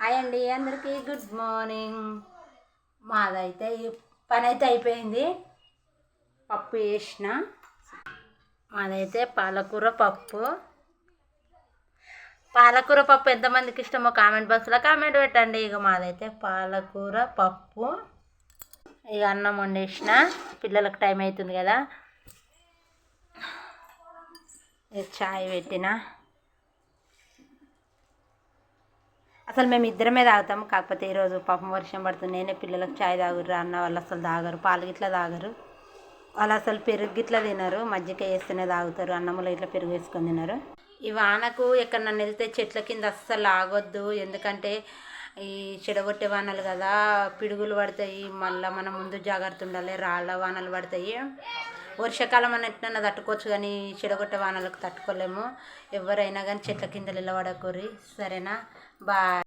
Hi అండి, అందరికీ good morning. మాదైతే ఈ పని అయితే అయిపోయింది. పప్పు వేసిన. మాదైతే పాలకూర పప్పు. పాలకూర పప్పు ఎంతమందికి ఇష్టమో కామెంట్ బాక్స్లో కామెంట్ పెట్టండి. ఇక మాదైతే పాలకూర పప్పు. ఇక అన్నం వండేసిన, పిల్లలకు టైం అవుతుంది కదా. ఇక చాయ్ పెట్టిన. అసలు మేము ఇద్దరమే తాగుతాము. కాకపోతే ఈరోజు పాపం వర్షం పడుతుంది. నేనే పిల్లలకు చాయ్ తాగుర్రా అన్న వాళ్ళు అసలు తాగరు, పాలు గిట్లా తాగరు. వాళ్ళు అసలు పెరుగు గిట్లా తినరు, మజ్జిగ వేస్తేనే తాగుతారు. అన్నంలో ఇట్లా పెరుగు వేసుకొని తినరు. ఈ వానకు ఎక్కడన్నా వెళ్తే చెట్ల కింద అస్సలు ఆగొద్దు. ఎందుకంటే ఈ చెడగొట్టే వానలు కదా, పిడుగులు పడతాయి. మళ్ళీ మనం ముందు జాగ్రత్త ఉండాలి. రాళ్ళ వానలు పడతాయి. వర్షాకాలం అని ఎట్లన్నా తట్టుకోవచ్చు, కానీ చెడగొట్టే వానలకు తట్టుకోలేము. ఎవరైనా కానీ చెట్ల కింద నిలబడకూరి, సరేనా? బాయ్.